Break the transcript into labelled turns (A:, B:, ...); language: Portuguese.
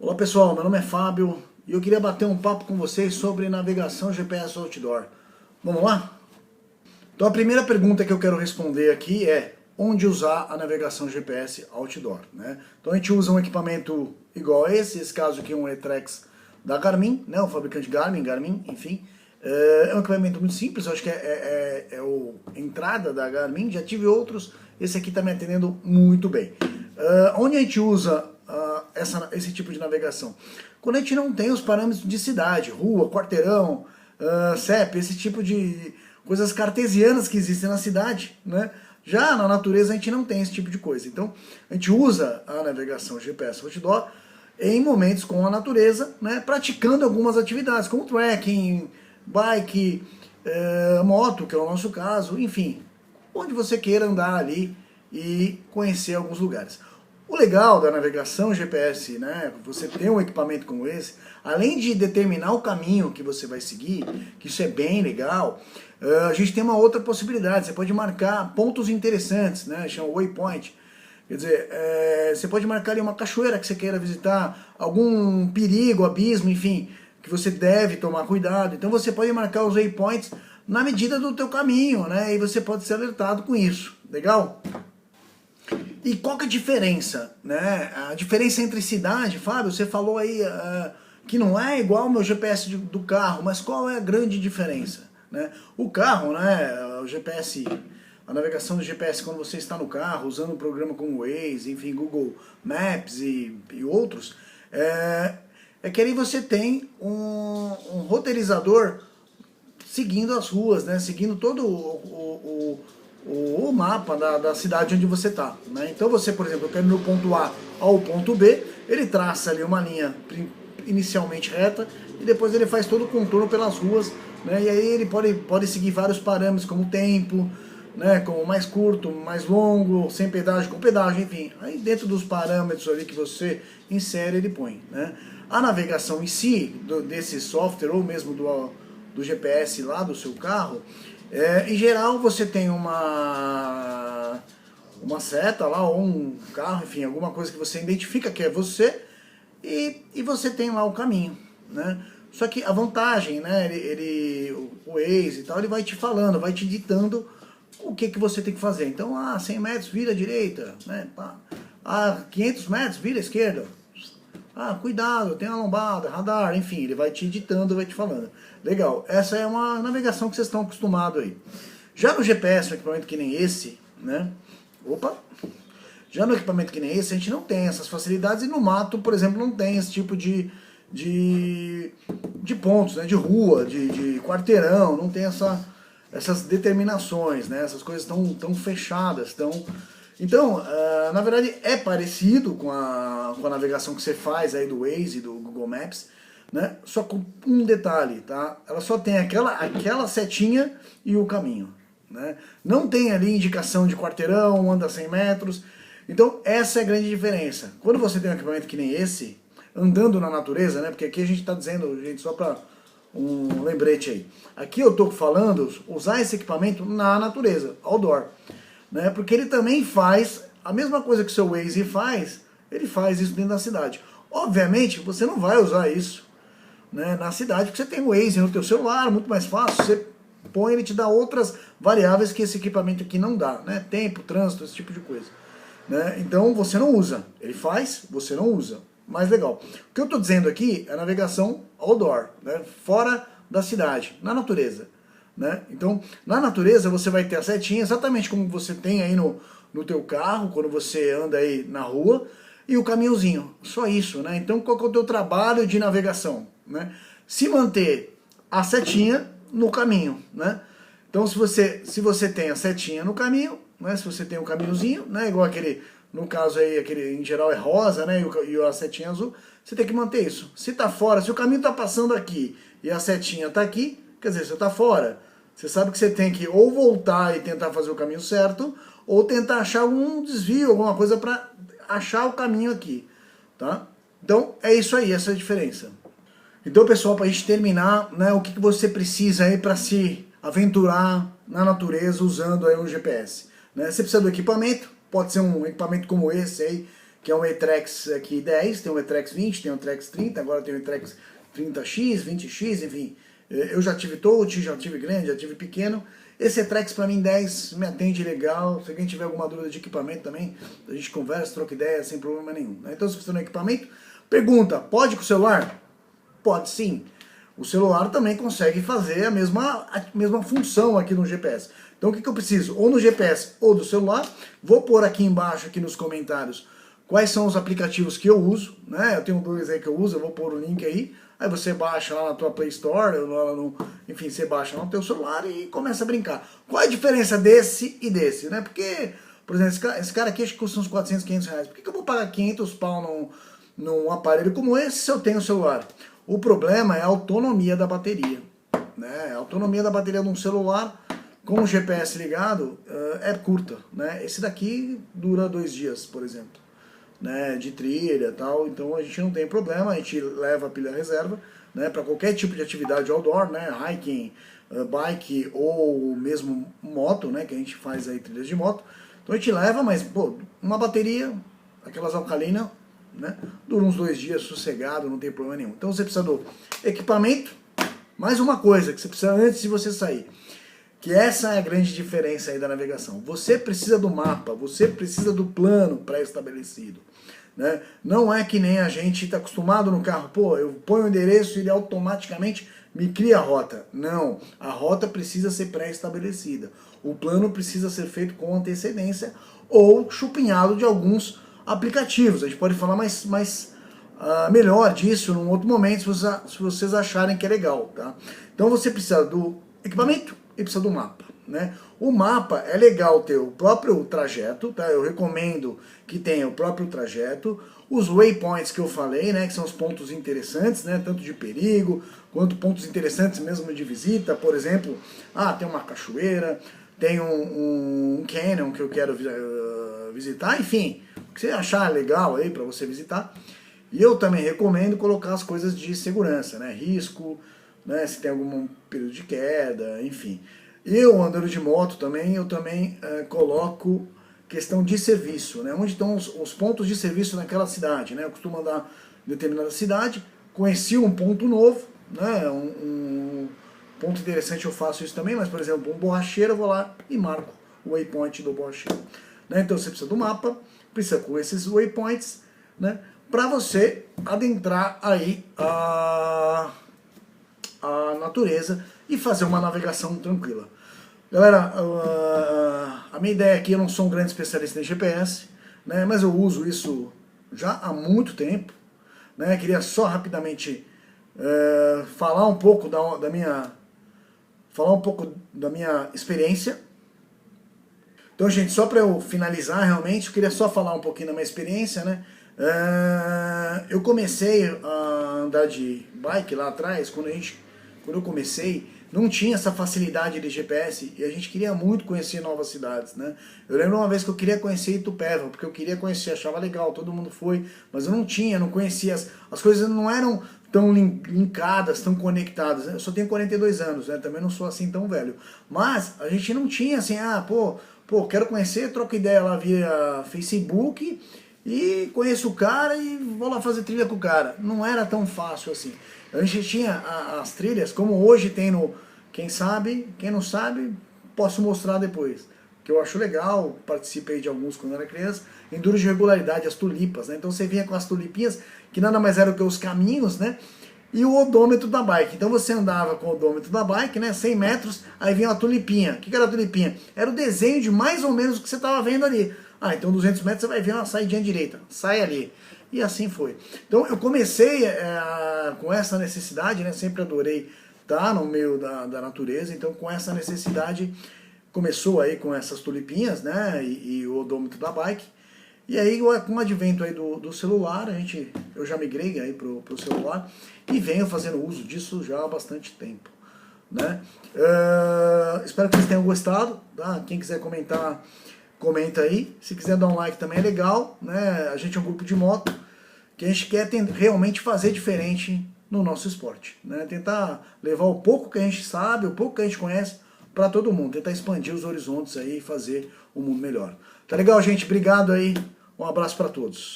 A: Olá pessoal, meu nome é Fábio e eu queria bater um papo com vocês sobre navegação GPS outdoor. Vamos lá? Então a primeira pergunta que eu quero responder aqui é onde usar a navegação GPS outdoor, né? Então a gente usa um equipamento igual a esse caso aqui é um E-Trex da Garmin, né? O fabricante Garmin, enfim. É um equipamento muito simples, eu acho que é a entrada da Garmin, já tive outros, esse aqui está me atendendo muito bem. Onde a gente usa esse tipo de navegação? Quando a gente não tem os parâmetros de cidade, rua, quarteirão, CEP, esse tipo de coisas cartesianas que existem na cidade, né? Já na natureza a gente não tem esse tipo de coisa. Então a gente usa a navegação GPS outdoor em momentos com a natureza, né? Praticando algumas atividades, como trekking, bike, moto, que é o nosso caso, enfim, onde você queira andar ali e conhecer alguns lugares. O legal da navegação GPS, né, você ter um equipamento como esse, além de determinar o caminho que você vai seguir, que isso é bem legal, a gente tem uma outra possibilidade, você pode marcar pontos interessantes, né, chama waypoint. Quer dizer, você pode marcar ali uma cachoeira que você queira visitar, algum perigo, abismo, enfim, que você deve tomar cuidado. Então você pode marcar os waypoints na medida do teu caminho, né, e você pode ser alertado com isso. Legal? E qual que é a diferença, né? A diferença entre cidade, Fábio, você falou aí que não é igual o meu GPS do carro, mas qual é a grande diferença, né? O carro, né, o GPS, a navegação do GPS quando você está no carro, usando um programa como Waze, enfim, Google Maps e outros, que aí você tem um roteirizador seguindo as ruas, né, seguindo todo o mapa da cidade onde você está, né? Então você, por exemplo, eu quero ir do ponto A ao ponto B, ele traça ali uma linha inicialmente reta e depois ele faz todo o contorno pelas ruas, né? E aí ele pode seguir vários parâmetros como tempo, né? Como mais curto, mais longo, sem pedágio, com pedágio, enfim. Aí dentro dos parâmetros ali que você insere, ele põe, né? A navegação em si, desse software ou mesmo do GPS lá do seu carro, em geral você tem uma seta lá, ou um carro, enfim, alguma coisa que você identifica que é você, e você tem lá o caminho, né? Só que a vantagem, né, o Waze e tal, ele vai te falando, vai te ditando o que você tem que fazer. Então, 100 metros, vira à direita, né? 500 metros, vira à esquerda. Cuidado, tem uma lombada, radar, enfim, ele vai te editando, vai te falando. Legal, essa é uma navegação que vocês estão acostumados aí. Já no GPS, um equipamento que nem esse, né? Já no equipamento que nem esse, a gente não tem essas facilidades, e no mato, por exemplo, não tem esse tipo de pontos, né? De rua, de quarteirão, não tem essas determinações, né? Essas coisas tão fechadas, Então, na verdade, é parecido com a navegação que você faz aí do Waze e do Google Maps, né? Só com um detalhe, tá? Ela só tem aquela setinha e o caminho, né? Não tem ali indicação de quarteirão, anda 100 metros. Então, essa é a grande diferença. Quando você tem um equipamento que nem esse, andando na natureza, né? Porque aqui a gente está dizendo, gente, só para um lembrete aí. Aqui eu estou falando usar esse equipamento na natureza, outdoor, né? Porque ele também faz a mesma coisa que o seu Waze faz, ele faz isso dentro da cidade. Obviamente, você não vai usar isso, né, na cidade, porque você tem o Waze no teu celular, muito mais fácil, você põe, ele te dá outras variáveis que esse equipamento aqui não dá, né? Tempo, trânsito, esse tipo de coisa, né? Então você não usa, ele faz, você não usa. Mais legal. O que eu estou dizendo aqui é navegação outdoor, né? Fora da cidade, na natureza, né? Então, na natureza você vai ter a setinha, exatamente como você tem aí no teu carro, quando você anda aí na rua, e o caminhozinho, só isso, né? Então, qual que é o teu trabalho de navegação, né? Se manter a setinha no caminho, né? Então, se você tem a setinha no caminho, né? Se você tem o caminhozinho, né? Igual aquele, no caso aí, aquele em geral é rosa, né? E a setinha azul, você tem que manter isso. Se tá fora, se o caminho tá passando aqui e a setinha tá aqui, quer dizer, você tá fora. Você sabe que você tem que ou voltar e tentar fazer o caminho certo, ou tentar achar algum desvio, alguma coisa para achar o caminho aqui, tá? Então é isso aí, essa é a diferença. Então, pessoal, para a gente terminar, né, o que você precisa aí para se aventurar na natureza usando aí um GPS, né? Você precisa do equipamento, pode ser um equipamento como esse aí, que é um E-Trax aqui 10, tem um E-Trax 20, tem um E-Trax 30, agora tem um E-Trax 30X, 20X, enfim. Eu já tive touch, já tive grande, já tive pequeno. Esse E-Trax para mim 10 me atende legal. Se alguém tiver alguma dúvida de equipamento também, a gente conversa, troca ideia sem problema nenhum. Então se você tem um equipamento, pergunta, pode com o celular? Pode sim. O celular também consegue fazer a mesma função aqui no GPS. Então o que eu preciso? Ou no GPS ou do celular. Vou pôr aqui embaixo, aqui nos comentários, quais são os aplicativos que eu uso, né? Eu tenho 2 aí que eu uso, eu vou pôr o link aí. Aí você baixa lá na tua Play Store, enfim, você baixa lá no teu celular e começa a brincar. Qual é a diferença desse e desse, né? Porque, por exemplo, esse cara aqui acho que custa uns 400, 500 reais. Por que eu vou pagar 500 pau num aparelho como esse se eu tenho o celular? O problema é a autonomia da bateria, né? A autonomia da bateria de um celular com o GPS ligado é curta, né? Esse daqui dura 2 dias, por exemplo, né? De trilha e tal, então a gente não tem problema, a gente leva a pilha reserva, né? Para qualquer tipo de atividade outdoor, né? Hiking, bike ou mesmo moto, né? Que a gente faz aí trilhas de moto. Então a gente leva, mas pô, uma bateria, aquelas alcalinas, né? Dura uns 2 dias sossegado, não tem problema nenhum. Então você precisa do equipamento, mais uma coisa que você precisa antes de você sair, que essa é a grande diferença aí da navegação. Você precisa do mapa, você precisa do plano pré-estabelecido, né? Não é que nem a gente está acostumado no carro, pô, eu ponho o endereço e ele automaticamente me cria a rota. Não, a rota precisa ser pré-estabelecida. O plano precisa ser feito com antecedência ou chupinhado de alguns aplicativos. A gente pode falar melhor disso num outro momento, se vocês acharem que é legal, tá? Então você precisa do equipamento e precisa do mapa, né? O mapa é legal ter o próprio trajeto, tá? Eu recomendo que tenha o próprio trajeto, os waypoints que eu falei, né? Que são os pontos interessantes, né? Tanto de perigo quanto pontos interessantes mesmo de visita. Por exemplo, tem uma cachoeira, tem um canyon que eu quero visitar, enfim, o que você achar legal aí para você visitar. E eu também recomendo colocar as coisas de segurança, né? Risco, né? Se tem algum período de queda, enfim. Eu andando de moto também, coloco questão de serviço, né? Onde estão os pontos de serviço naquela cidade, né? Eu costumo andar em determinada cidade, conheci um ponto novo, né? Um ponto interessante, eu faço isso também, mas por exemplo, um borracheiro, eu vou lá e marco o waypoint do borracheiro, né? Então você precisa do mapa, precisa com esses waypoints, né? Para você adentrar aí a natureza e fazer uma navegação tranquila. Galera, a minha ideia aqui, eu não sou um grande especialista em GPS, né? Mas eu uso isso já há muito tempo, né? Queria só rapidamente falar um pouco da minha experiência. Então, gente, só para eu finalizar realmente, eu queria só falar um pouquinho da minha experiência, né? Eu comecei a andar de bike lá atrás, quando eu comecei, não tinha essa facilidade de GPS e a gente queria muito conhecer novas cidades, né? Eu lembro uma vez que eu queria conhecer Itupeva, porque eu queria conhecer, achava legal, todo mundo foi, mas eu não conhecia, as coisas não eram tão linkadas, tão conectadas. Eu só tenho 42 anos, né? Também não sou assim tão velho. Mas a gente não tinha assim, pô, quero conhecer, troco ideia lá via Facebook e conheço o cara e vou lá fazer trilha com o cara. Não era tão fácil assim. A gente tinha as trilhas, como hoje tem no... Quem sabe, quem não sabe, posso mostrar depois. Que eu acho legal, participei de alguns quando era criança. Enduro de regularidade, as tulipas, né? Então você vinha com as tulipinhas, que nada mais eram que os caminhos, né? E o odômetro da bike. Então você andava com o odômetro da bike, né? 100 metros, aí vinha uma tulipinha. O que era a tulipinha? Era o desenho de mais ou menos o que você estava vendo ali. Então 200 metros você vai ver uma saidinha direita. Sai ali. E assim foi. Então eu comecei com essa necessidade, né? Sempre adorei estar no meio da natureza. Então com essa necessidade, começou aí com essas tulipinhas, né? E o odômetro da bike. E aí, com o advento aí do celular, eu já migrei aí pro celular e venho fazendo uso disso já há bastante tempo, né? Espero que vocês tenham gostado, tá? Quem quiser comentar, comenta aí. Se quiser dar um like também é legal, né? A gente é um grupo de moto que a gente quer realmente fazer diferente no nosso esporte, né? Tentar levar o pouco que a gente sabe, o pouco que a gente conhece para todo mundo, tentar expandir os horizontes aí e fazer o mundo melhor. Tá legal, gente? Obrigado aí. Um abraço para todos.